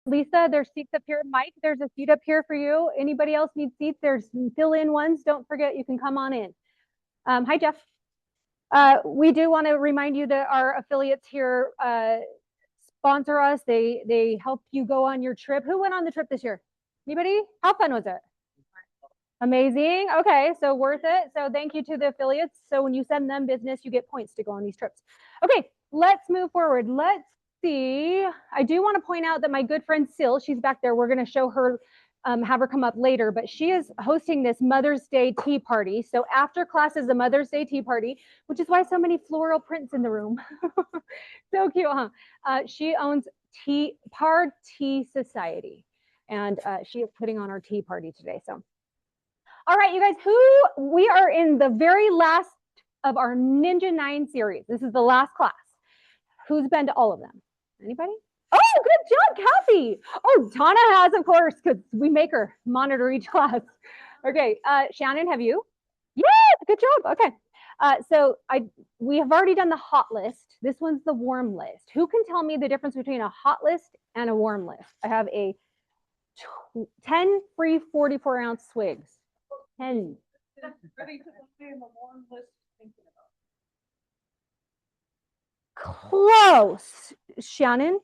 Lisa, there's seats up here. Mike, there's a seat up here for you. Anybody else need seats? There's fill-in ones. Don't forget, you can come on in. Hi, Jeff. We do want to remind you that our affiliates here sponsor us. They help you go on your trip. Who went on the trip this year? Anybody? How fun was it? Amazing. Okay, so worth it. So thank you to the affiliates. So when you send them business, you get points to go on these trips. Okay, let's move forward. Let's see. I do want to point out that my good friend Sil, she's back there. We're going to show her, have her come up later, but she is hosting this Mother's Day tea party. So after class is the Mother's Day tea party, which is why so many floral prints in the room. So cute, huh? She owns Par Tea Society, and she is putting on our tea party today. So. All right, you guys, we are in the very last of our Ninja 9 series. This is the last class. Who's been to all of them? Anybody? Oh, good job, Kathy. Oh, Tana has, of course, because we make her monitor each class. Okay, Shannon, have you? Yes, good job. Okay. We have already done the hot list. This one's the warm list. Who can tell me the difference between a hot list and a warm list? I have a 10 free 44-ounce swigs. 10. Ready to stay in the warm list thinking about. Close. Shannon?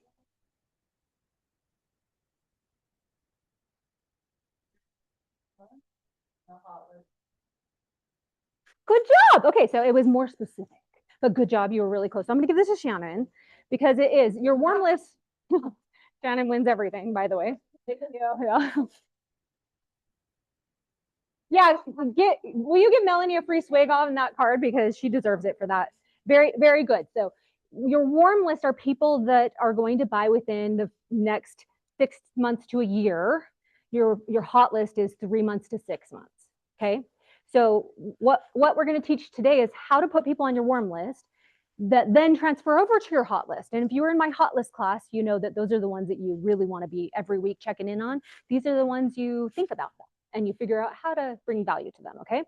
Good job. Okay, so it was more specific, but good job. You were really close. So I'm going to give this to Shannon because it is your warm list. Shannon wins everything, by the way. Yeah. Yeah, will you give Melanie a free swig on that card because she deserves it for that. Very, very good. So your warm list are people that are going to buy within the next 6 months to a year. Your hot list is 3 months to 6 months. Okay. So what we're going to teach today is how to put people on your warm list that then transfer over to your hot list. And if you were in my hot list class, you know that those are the ones that you really want to be every week checking in on. These are the ones you think about them and you figure out how to bring value to them, okay?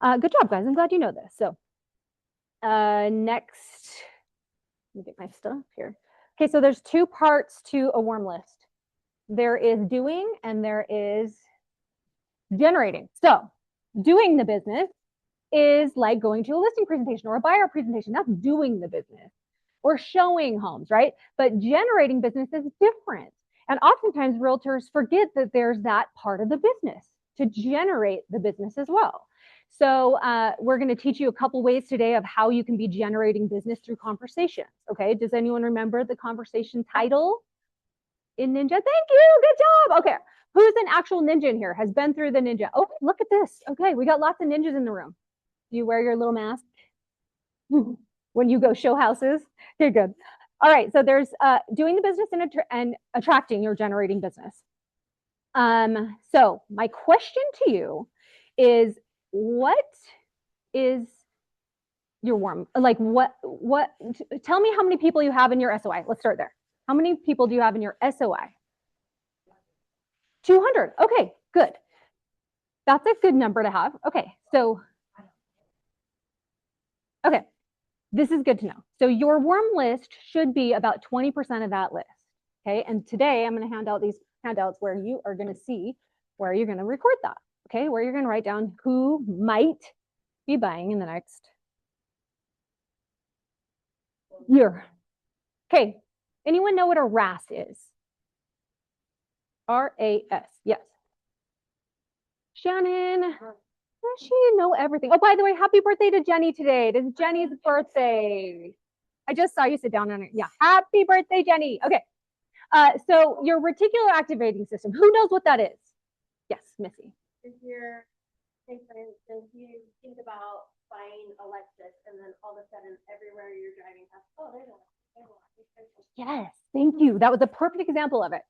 Good job, guys. I'm glad you know this. So next, let me get my stuff here. Okay, so there's 2 parts to a warm list. There is doing and there is generating. So doing the business is like going to a listing presentation or a buyer presentation. That's doing the business or showing homes, right? But generating business is different. And oftentimes realtors forget that there's that part of the business to generate the business as well. So we're going to teach you a couple ways today of how you can be generating business through conversations. Okay, does anyone remember the conversation title in Ninja? Thank you, good job. Okay, who's an actual ninja in here, has been through the ninja? Oh, look at this. Okay, we got lots of ninjas in the room. Do you wear your little mask when you go show houses? Okay, good. All right, so there's doing the business and attracting or generating business. So my question to you is, what is your warm, like tell me how many people you have in your SOI. Let's start there. How many people do you have in your SOI? 200. Okay, good. That's a good number to have. Okay, so, okay, this is good to know. So your warm list should be about 20% of that list. Okay, and today I'm going to hand out these handouts where you are going to see where you're going to record that. Okay, where you're going to write down who might be buying in the next year. Okay, anyone know what a RAS is? RAS, yes. Shannon, does she know everything? Oh, by the way, happy birthday to Jenny today. It is Jenny's birthday. I just saw you sit down on it. Yeah, happy birthday, Jenny. Okay, so your reticular activating system, who knows what that is? Yes, Missy. If you're, say for instance, you think about buying a Lexus and then all of a sudden everywhere you're driving past, oh, there's a Yes, thank you. That was a perfect example of it.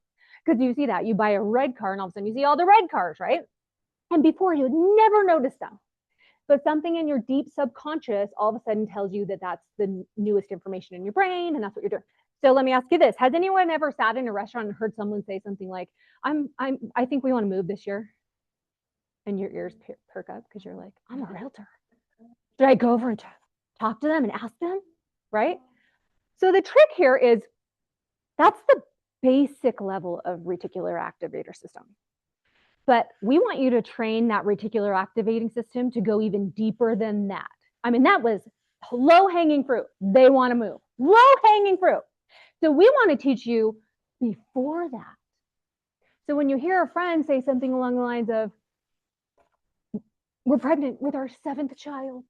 Because you see that, you buy a red car and all of a sudden you see all the red cars, right? And before you would never notice them. But something in your deep subconscious all of a sudden tells you that that's the newest information in your brain and that's what you're doing. So let me ask you this. Has anyone ever sat in a restaurant and heard someone say something like, I think we want to move this year? And your ears perk up because you're like, I'm a realtor. Should I go over and talk to them and ask them? Right? So the trick here is that's the basic level of reticular activator system. But we want you to train that reticular activating system to go even deeper than that. I mean, that was low hanging fruit. They want to move. Low hanging fruit. So we want to teach you before that. So when you hear a friend say something along the lines of, we're pregnant with our 7th child,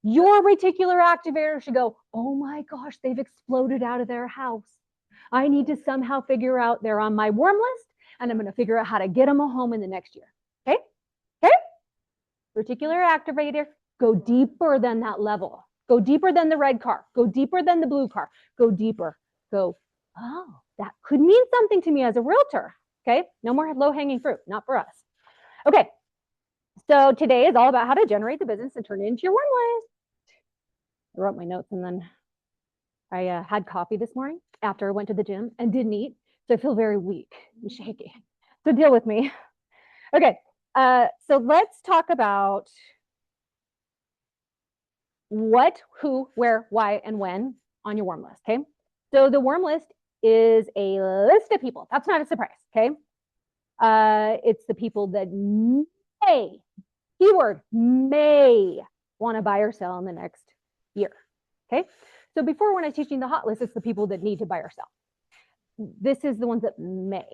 your reticular activator should go, oh my gosh, they've exploded out of their house. I need to somehow figure out they're on my warm list, and I'm going to figure out how to get them a home in the next year. Okay? Okay? Reticular activator, go deeper than that level. Go deeper than the red car. Go deeper than the blue car. Go deeper. Go, oh, that could mean something to me as a realtor. Okay? No more low-hanging fruit. Not for us. Okay. So today is all about how to generate the business and turn it into your warm list. I wrote my notes and then I had coffee this morning after I went to the gym and didn't eat. So I feel very weak and shaky. So deal with me. Okay. So let's talk about what, who, where, why, and when on your warm list. Okay. So the warm list is a list of people. That's not a surprise. Okay. It's the people that may, keyword, may want to buy or sell in the next year. Okay. So before, when I was teaching the hot list, it's the people that need to buy or sell. This is the ones that may,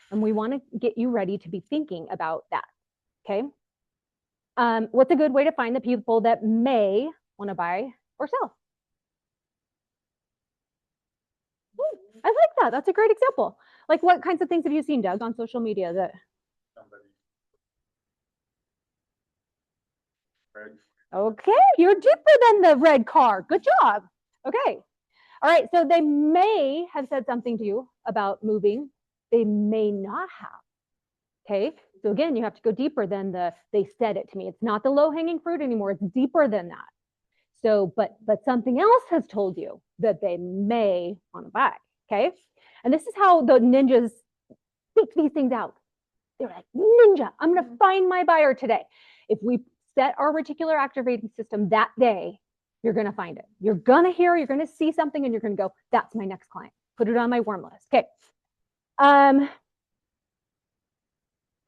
and we want to get you ready to be thinking about that. Okay. What's a good way to find the people that may want to buy or sell? Ooh, I like that. That's a great example. Like, what kinds of things have you seen, Doug, on social media that? Okay, you're deeper than the red car. Good job. Okay. All right. So they may have said something to you about moving. They may not have. Okay. So again, you have to go deeper than they said it to me. It's not the low hanging fruit anymore. It's deeper than that. So, but something else has told you that they may want to buy. Okay. And this is how the ninjas seek these things out. They're like, ninja, I'm going to find my buyer today. If we set our reticular activating system that day, you're going to find it. You're going to hear, you're going to see something, and you're going to go, that's my next client. Put it on my warm list. Okay.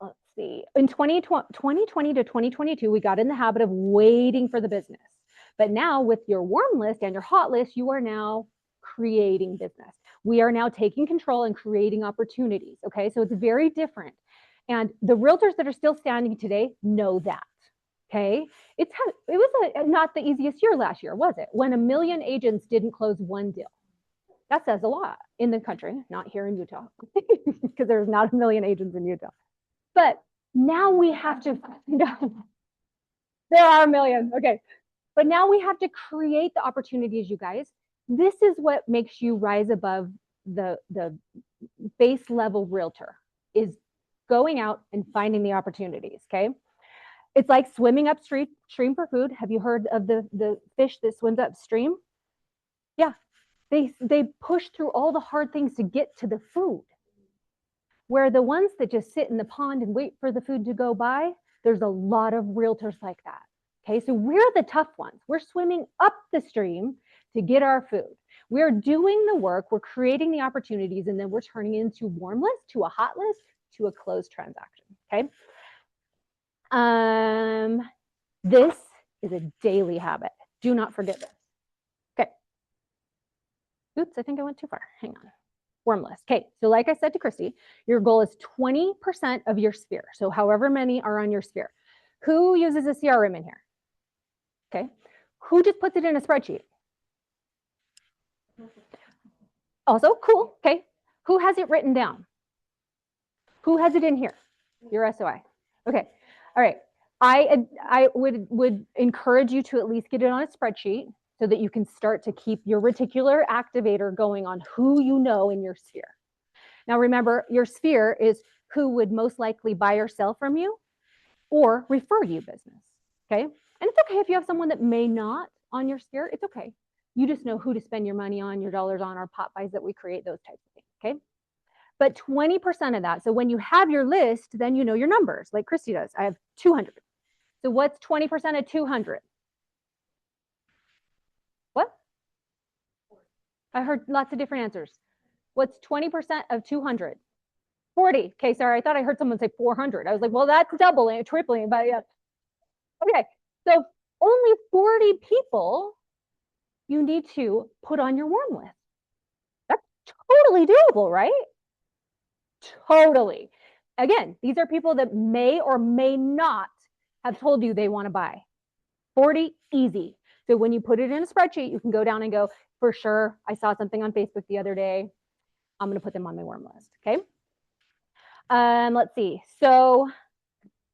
Let's see. In 2020 to 2022, we got in the habit of waiting for the business. But now with your warm list and your hot list, you are now creating business. We are now taking control and creating opportunities. Okay. So it's very different. And the realtors that are still standing today know that. Okay. It was not the easiest year last year, was it? When 1 million agents didn't close one deal. That says a lot in the country, not here in Utah, because there's not 1 million agents in Utah. But now we have to, there are 1 million. Okay. But now we have to create the opportunities, you guys. This is what makes you rise above the base level realtor, is going out and finding the opportunities. Okay. It's like swimming upstream for food. Have you heard of the fish that swims upstream? Yeah. They push through all the hard things to get to the food. Where the ones that just sit in the pond and wait for the food to go by, there's a lot of realtors like that. Okay, so we're the tough ones. We're swimming up the stream to get our food. We're doing the work, we're creating the opportunities, and then we're turning into warm list, to a hot list, to a closed transaction. Okay. This is a daily habit. Do not forget this. Okay. Oops, I think I went too far. Hang on. Warm list. Okay, so like I said to Christy, your goal is 20% of your sphere. So however many are on your sphere. Who uses a CRM in here? Okay. Who just puts it in a spreadsheet? Also, cool. Okay. Who has it written down? Who has it in here? Your SOI. Okay. All right. I would encourage you to at least get it on a spreadsheet so that you can start to keep your reticular activator going on who you know in your sphere. Now, remember, your sphere is who would most likely buy or sell from you or refer you business. Okay. And it's okay if you have someone that may not on your sphere. It's okay. You just know who to spend your money on, your dollars on, our pop buys that we create, those types of things. Okay. But 20% of that. So when you have your list, then you know your numbers, like Christy does. I have 200. So what's 20% of 200? What? I heard lots of different answers. What's 20% of 200? 40. Okay, sorry. I thought I heard someone say 400. I was like, well, that's doubling, tripling, but yeah. Okay, so only 40 people you need to put on your warm list. That's totally doable, right? Totally. Again, these are people that may or may not have told you they want to buy. 40, easy. So when you put it in a spreadsheet, you can go down and go, for sure, I saw something on Facebook the other day. I'm going to put them on my warm list. Okay. Let's see. So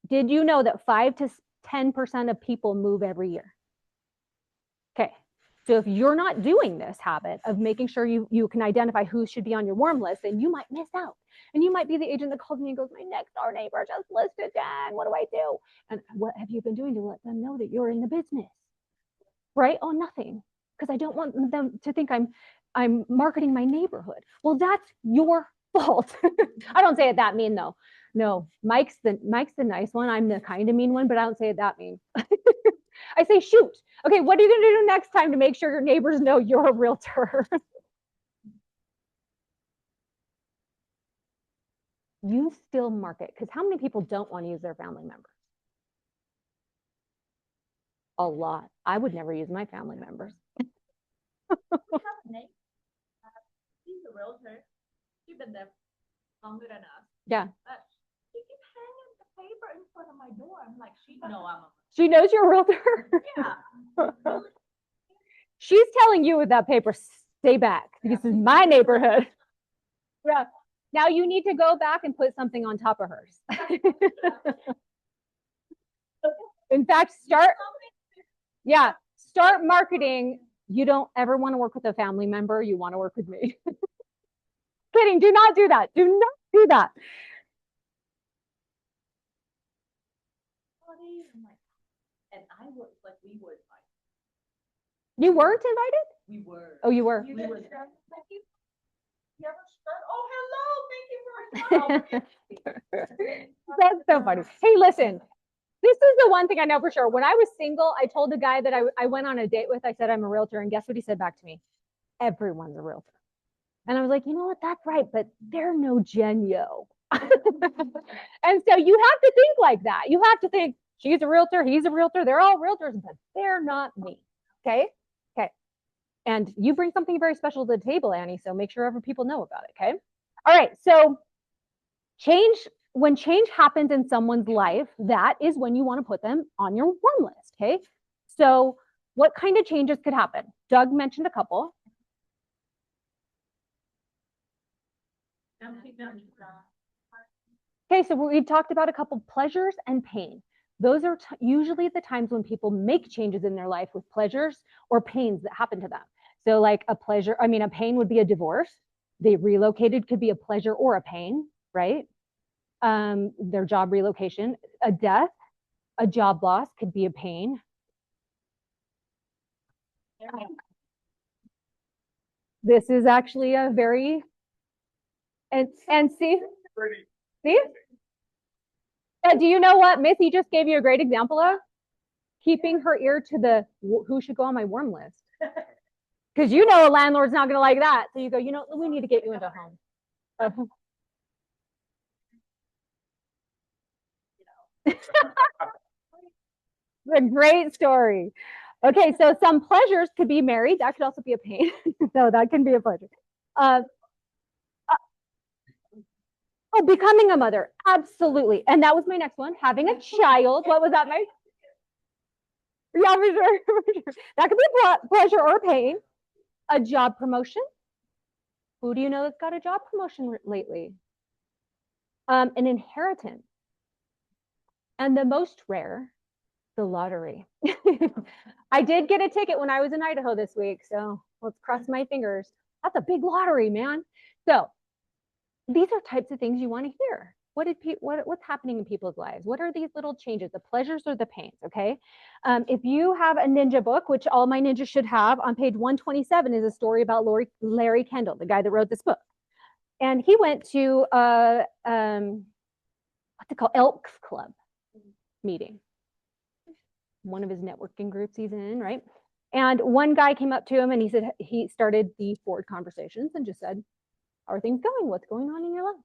did you know that 5 to 10% of people move every year? Okay. So if you're not doing this habit of making sure you can identify who should be on your warm list, then you might miss out. And you might be the agent that calls me and goes, my next door neighbor just listed, Jen. What do I do? And what have you been doing to let them know that you're in the business? Right? Oh, nothing. Because I don't want them to think I'm marketing my neighborhood. Well, that's your fault. I don't say it that mean though. No, Mike's the nice one. I'm the kind of mean one, but I don't say it that mean. I say, shoot. Okay, what are you going to do next time to make sure your neighbors know you're a realtor? You still market, because how many people don't want to use their family members? A lot. I would never use my family members. She's a realtor. She's been there longer than us. Yeah. She keeps hanging the paper in front of my door. I'm like, She knows you're a realtor. Yeah. She's telling you with that paper, stay back. This is my neighborhood. Yeah. Now you need to go back and put something on top of hers. In fact, start marketing. You don't ever want to work with a family member. You want to work with me. Kidding. Do not do that. Do not do that. And I was like, we were invited. You weren't invited? We were. Oh, you were. We were. Oh, hello. Thank you for That's so funny. Hey, listen, this is the one thing I know for sure. When I was single, I told a guy that I went on a date with, I said, I'm a realtor. And guess what he said back to me? Everyone's a realtor. And I was like, you know what? That's right. But they're no Genyo. And so you have to think like that. You have to think, she's a realtor, he's a realtor, they're all realtors, but they're not me. Okay. Okay. And you bring something very special to the table, Annie. So make sure other people know about it. Okay. All right. So when change happens in someone's life, that is when you want to put them on your warm list. Okay. So what kind of changes could happen? Doug mentioned a couple. Okay, so we've talked about a couple pleasures and pain. Those are usually the times when people make changes in their life with pleasures or pains that happen to them. So like a pain would be a divorce. They relocated could be a pleasure or a pain, right? Their job relocation, a death, a job loss could be a pain. This is actually a very, and see, do you know what Missy just gave you a great example of? Keeping her ear to the who should go on my warm list. Because you know a landlord's not going to like that. So you go, we need to get you into a home. A great story. Okay, so some pleasures could be married. That could also be a pain. So that can be a pleasure. Oh, becoming a mother. Absolutely. And that was my next one. Having a child. What was that, Mike? Yeah, for sure. That could be a pleasure or a pain. A job promotion. Who do you know that's got a job promotion lately? An inheritance. And the most rare, the lottery. I did get a ticket when I was in Idaho this week, so let's cross my fingers. That's a big lottery, man. So these are types of things you want to hear. What's happening in people's lives? What are these little changes, the pleasures or the pains? Okay. If you have a ninja book, which all my ninjas should have, on page 127 is a story about Larry Kendall, the guy that wrote this book. And he went to what's it called? Elks Club meeting. One of his networking groups he's in, right? And one guy came up to him and he said, he started the Ford conversations and just said, How are things going? What's going on in your life?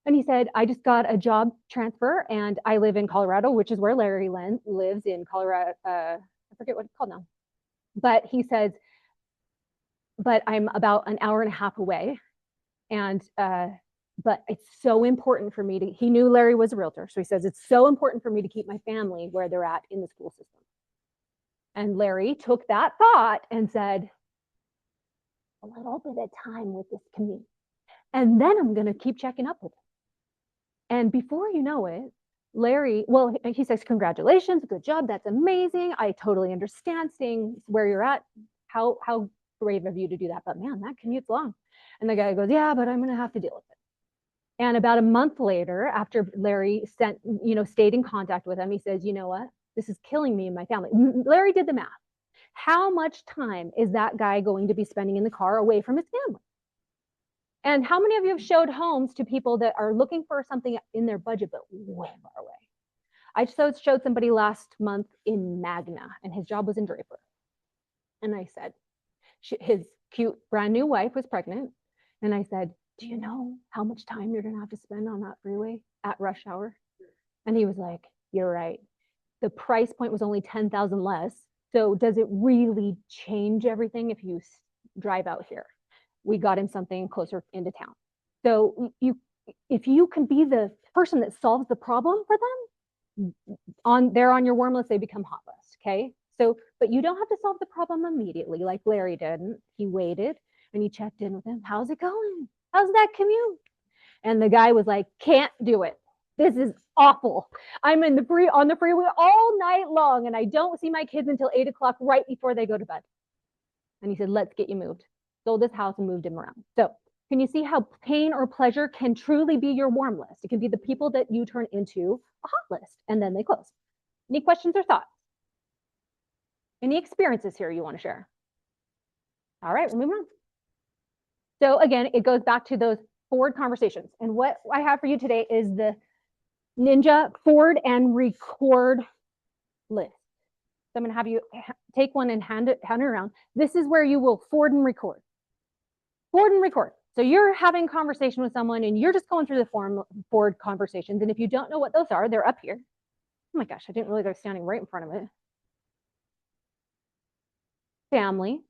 And he said, I just got a job transfer and I live in Colorado, which is where Larry lives in Colorado. I forget what it's called now. But he says, but I'm about an hour and a half away. And, but it's so important for me to, he knew Larry was a realtor. So he says, it's so important for me to keep my family where they're at in the school system. And Larry took that thought and said, a little bit of time with this commute. And then I'm going to keep checking up with him. And before you know it, Larry, well, he says, congratulations, good job. That's amazing. I totally understand staying where you're at. How brave of you to do that. But man, that commute's long. And the guy goes, yeah, but I'm going to have to deal with it. And about a month later, after Larry stayed in contact with him, he says, you know what? This is killing me and my family. Larry did the math. How much time is that guy going to be spending in the car away from his family? And how many of you have showed homes to people that are looking for something in their budget, but way far away? I showed somebody last month in Magna, and his job was in Draper. And I said, his cute brand new wife was pregnant. And I said, do you know how much time you're going to have to spend on that freeway at rush hour? And he was like, you're right. The price point was only 10,000 less. So does it really change everything if you drive out here? We got him something closer into town. So if you can be the person that solves the problem for them, they're on your warm list, they become hot list. Okay. So, but you don't have to solve the problem immediately like Larry didn't. He waited and he checked in with him. How's it going? How's that commute? And the guy was like, can't do it. This is awful. I'm on the freeway all night long and I don't see my kids until 8 o'clock right before they go to bed. And he said, let's get you moved. Sold this house and moved him around. So can you see how pain or pleasure can truly be your warm list? It can be the people that you turn into a hot list and then they close. Any questions or thoughts? Any experiences here you want to share? All right, we're moving on. So again, it goes back to those forward conversations. And what I have for you today is the Ninja forward and record list. So I'm going to have you take one and hand it around. This is where you will forward and record. Forward and record. So you're having a conversation with someone and you're just going through the forward conversations. And if you don't know what those are, they're up here. Oh my gosh, I didn't realize I was standing right in front of it. Family.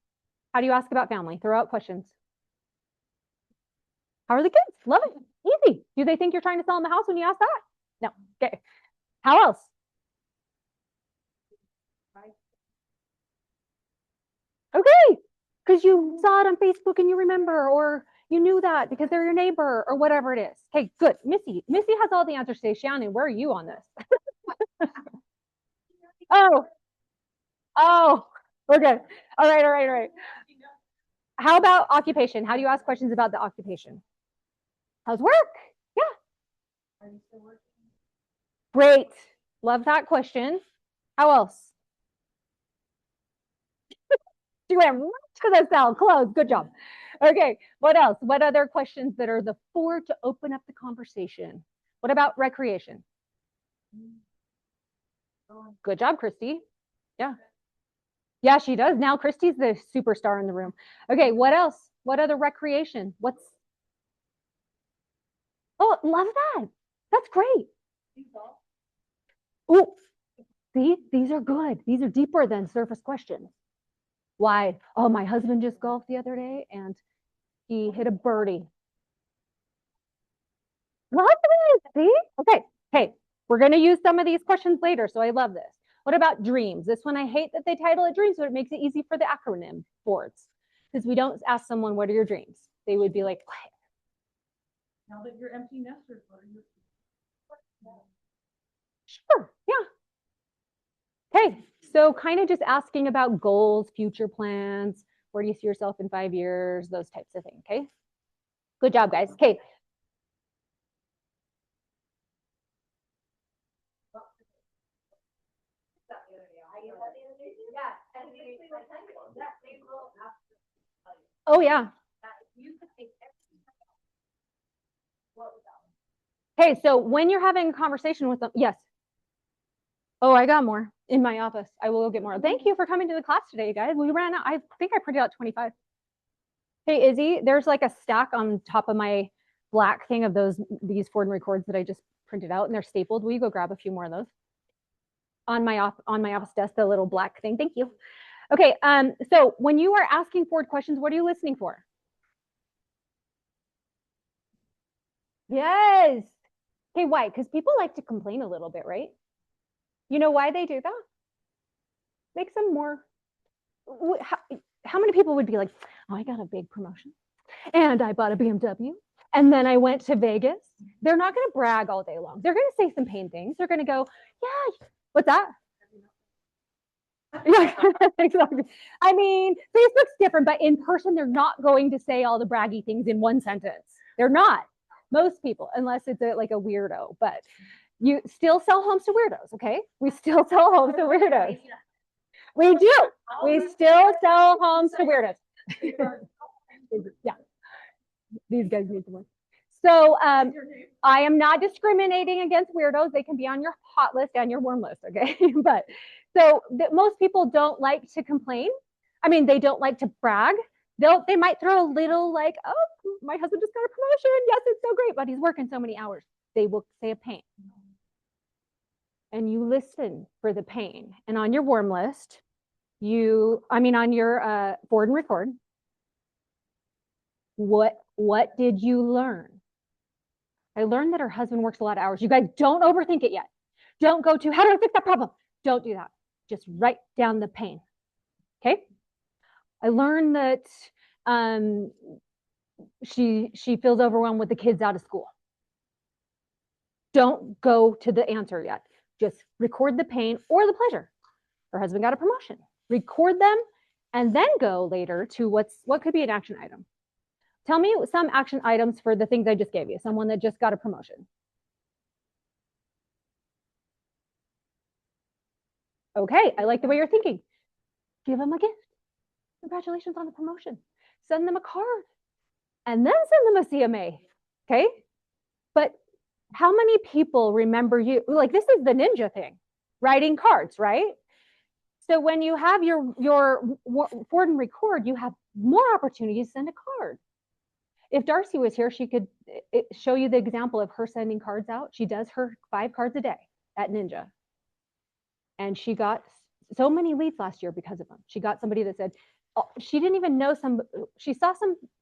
How do you ask about family? Throw out questions. How are the kids? Love it. Easy. Do they think you're trying to sell them the house when you ask that? No. Okay. How else? Okay. Because you saw it on Facebook and you remember, or you knew that because they're your neighbor or whatever it is. Okay, good. Missy has all the answers today. Shannon, where are you on this? Oh, okay. All right. How about occupation? How do you ask questions about the occupation? How's work? Yeah. Are you still working? Great. Love that question. How else? She went right to the cell. Close. Good job. Okay. What else? What other questions that are the four to open up the conversation? What about recreation? Good job, Christy. Yeah. Yeah, she does. Now Christy's the superstar in the room. Okay. What else? What other recreation? Oh, love that. That's great. Oh, see, these are good. These are deeper than surface questions. Why? Oh, my husband just golfed the other day and he hit a birdie. Love this. See? Okay. Hey, we're going to use some of these questions later, so I love this. What about dreams? This one, I hate that they title it dreams, but it makes it easy for the acronym boards. Because we don't ask someone, what are your dreams? They would be like, what? Now that you're empty nesters, what are your Sure, yeah. Okay, so kind of just asking about goals, future plans, where do you see yourself in 5 years, those types of things, okay? Good job, guys. Okay. Oh, yeah. Okay, so when you're having a conversation with them, yes. Oh, I got more in my office. I will go get more. Thank you for coming to the class today, guys. We ran out. I think I printed out 25. Hey, Izzy, there's like a stack on top of my black thing of these Ford records that I just printed out, and they're stapled. Will you go grab a few more of those? On my office desk, the little black thing. Thank you. Okay, so when you are asking Ford questions, what are you listening for? Yes. Okay, why? Because people like to complain a little bit, right? You know why they do that? Makes them more. How many people would be like, oh, I got a big promotion and I bought a BMW and then I went to Vegas? They're not going to brag all day long. They're going to say some pain things. They're going to go, yeah, what's that? Yeah, exactly. I mean, Facebook's different, but in person, they're not going to say all the braggy things in one sentence. They're not. Most people, unless it's like a weirdo, but you still sell homes to weirdos, okay? We still sell homes to weirdos. We do. We still sell homes to weirdos. Yeah. These guys need to work. So I am not discriminating against weirdos. They can be on your hot list and your warm list, okay? But so most people don't like to complain. I mean, they don't like to brag. They might throw a little like, oh, my husband just got a promotion. Yes, it's so great, but he's working so many hours. They will say a pain. And you listen for the pain. And on your warm list, on your Ford and record, what did you learn? I learned that her husband works a lot of hours. You guys don't overthink it yet. Don't go to, how do I fix that problem? Don't do that. Just write down the pain. Okay. I learned that she feels overwhelmed with the kids out of school. Don't go to the answer yet. Just record the pain or the pleasure. Her husband got a promotion. Record them and then go later to what could be an action item. Tell me some action items for the things I just gave you. Someone that just got a promotion. Okay, I like the way you're thinking. Give them a gift. Congratulations on the promotion. Send them a card and then send them a CMA. Okay. But how many people remember you? Like, this is the ninja thing, writing cards, right? So when you have your Ford and record, you have more opportunities to send a card. If Darcy was here, she could show you the example of her sending cards out. She does her 5 cards a day at Ninja. And she got so many leads last year because of them. She got somebody that said, oh, she didn't even know she saw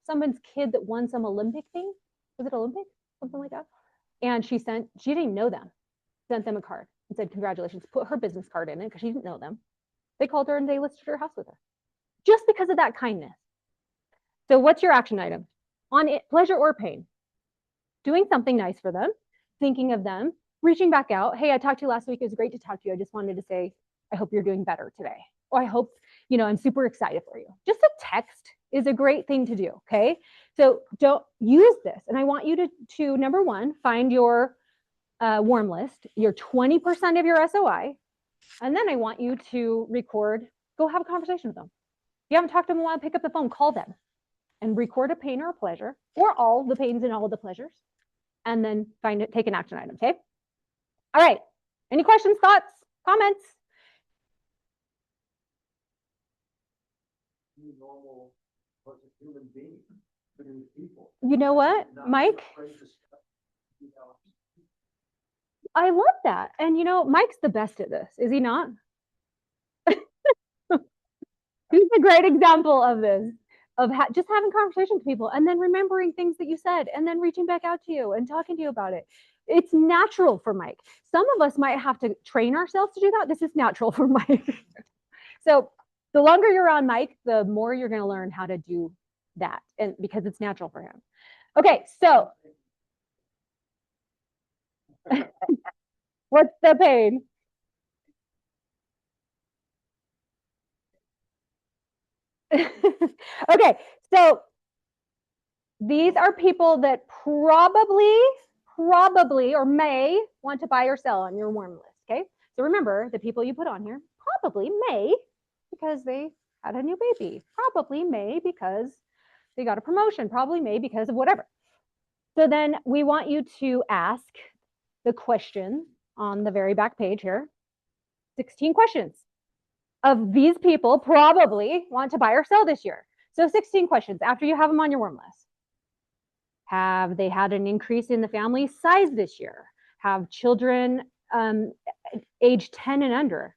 someone's kid that won some Olympic thing. Was it Olympic? Something like that. And she didn't even know them, sent them a card and said, congratulations, put her business card in it because she didn't know them. They called her and they listed her house with her just because of that kindness. So what's your action item? On it, pleasure or pain? Doing something nice for them, thinking of them, reaching back out. Hey, I talked to you last week. It was great to talk to you. I just wanted to say, I hope you're doing better today. Or I hope, I'm super excited for you. Just a text is a great thing to do, okay? So don't use this. And I want you to number one, find your warm list, your 20% of your SOI. And then I want you to record, go have a conversation with them. If you haven't talked to them in a while, pick up the phone, call them and record a pain or a pleasure or all the pains and all the pleasures. And then take an action item, okay? All right. Any questions, thoughts, comments? Normal human being, people. You know what, Mike? I love that. And Mike's the best at this, is he not? He's a great example of this, of just having conversations with people and then remembering things that you said and then reaching back out to you and talking to you about it. It's natural for Mike. Some of us might have to train ourselves to do that. This is natural for Mike. So the longer you're on Mike, the more you're going to learn how to do that, and because it's natural for him. Okay, so what's the pain? Okay, so these are people that probably or may want to buy or sell on your warm list. Okay, so remember, the people you put on here probably may because they had a new baby, probably may because they got a promotion, probably may because of whatever. So then we want you to ask the question on the very back page here, 16 questions of these people probably want to buy or sell this year. So 16 questions after you have them on your warm list. Have they had an increase in the family size this year? Have children age 10 and under?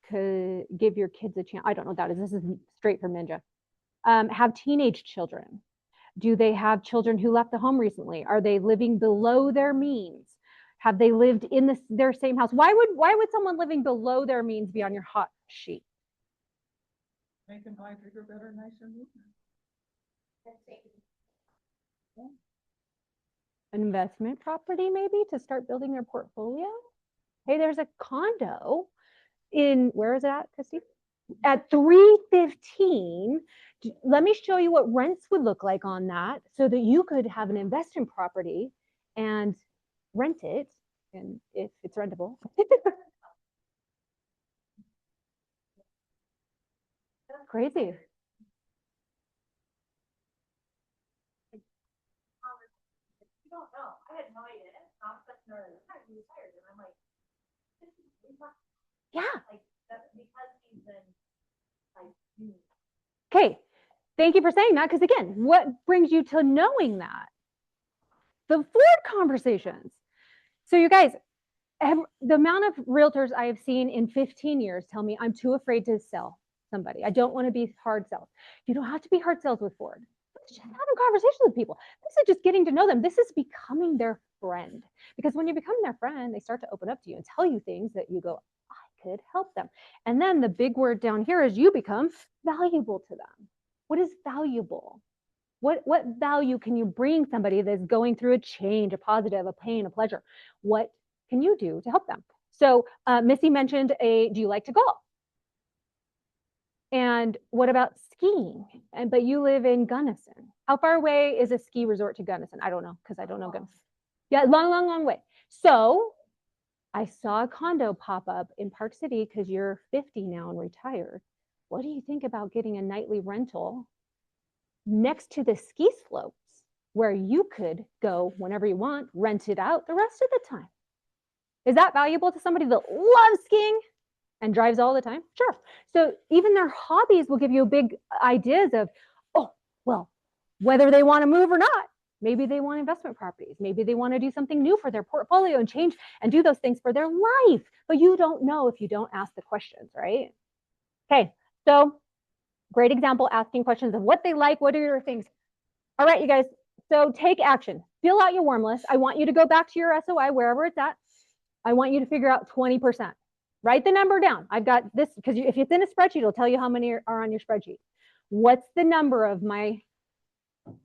Could give your kids a chance. I don't know what that is. This is straight from Ninja. Have teenage children? Do they have children who left the home recently? Are they living below their means? Have they lived in their same house? Why would someone living below their means be on your hot sheet? Make them buy bigger, better, nicer, newer. An investment property maybe to start building their portfolio? Hey, there's a condo in, where is it at, Christy? At 315. Let me show you what rents would look like on that so that you could have an investment property and rent it, and if it's rentable. Crazy. You don't know. I had no idea. I'm such a nerd. He retired, and I'm like, Yeah. like that's because he's been like. Okay. Thank you for saying that, because again, what brings you to knowing that? The Ford conversations. So you guys, the amount of realtors I have seen in 15 years tell me I'm too afraid to sell somebody. I don't want to be hard sales. You don't have to be hard sales with Ford. It's just having conversations with people. This is just getting to know them. This is becoming their friend. Because when you become their friend, they start to open up to you and tell you things that you go, I could help them. And then the big word down here is you become valuable to them. What is valuable? What value can you bring somebody that's going through a change, a positive, a pain, a pleasure? What can you do to help them? So Missy mentioned do you like to golf? And what about skiing? But you live in Gunnison. How far away is a ski resort to Gunnison? I don't know, because I don't know Gunnison. Yeah, long way. So I saw a condo pop up in Park City because you're 50 now and retired. What do you think about getting a nightly rental next to the ski slopes where you could go whenever you want, rent it out the rest of the time? Is that valuable to somebody that loves skiing and drives all the time? Sure. So even their hobbies will give you big ideas of, oh, well, whether they want to move or not. Maybe they want investment properties. Maybe they want to do something new for their portfolio and change and do those things for their life. But you don't know if you don't ask the questions, right? Okay, so great example, asking questions of what they like, what are your things. All right, you guys, so take action. Fill out your warm list. I want you to go back to your SOI, wherever it's at. I want you to figure out 20%. Write the number down. I've got this, because if it's in a spreadsheet, it'll tell you how many are on your spreadsheet. What's the number of my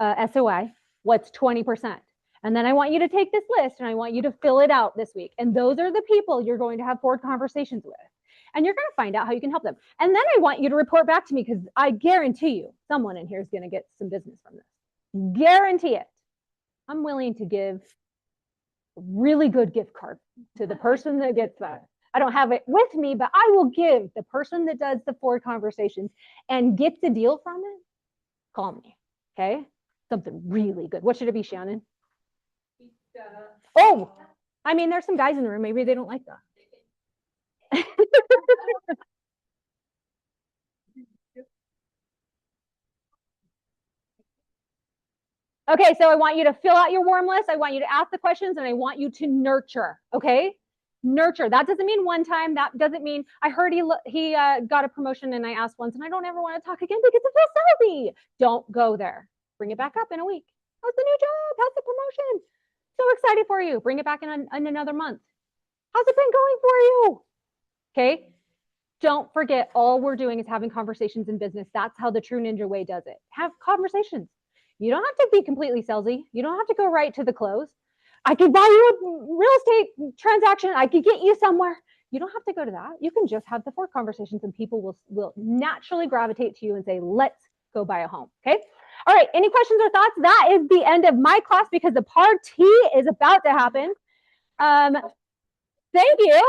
SOI? What's 20%? And then I want you to take this list and I want you to fill it out this week. And those are the people you're going to have Ford conversations with. And you're going to find out how you can help them. And then I want you to report back to me, because I guarantee you someone in here is going to get some business from this. Guarantee it. I'm willing to give a really good gift card to the person that gets that. I don't have it with me, but I will give the person that does the Ford conversations and gets a deal from it. Call me. Okay. Something really good. What should it be, Shannon? Oh, I mean, there's some guys in the room. Maybe they don't like that. Okay, so I want you to fill out your warm list. I want you to ask the questions, and I want you to nurture. Okay, nurture. That doesn't mean one time. That doesn't mean I heard he got a promotion, and I asked once, and I don't ever want to talk again because it feels salesy. Don't go there. Bring it back up in a week. How's the new job? How's the promotion? So excited for you. Bring it back in another month. How's it been going for you? Okay. Don't forget, all we're doing is having conversations in business. That's how the true ninja way does it. Have conversations. You don't have to be completely salesy. You don't have to go right to the close. I could buy you a real estate transaction. I could get you somewhere. You don't have to go to that. You can just have the 4 conversations and people will naturally gravitate to you and say, let's go buy a home. Okay. All right. Any questions or thoughts? That is the end of my class because the party is about to happen. Thank you.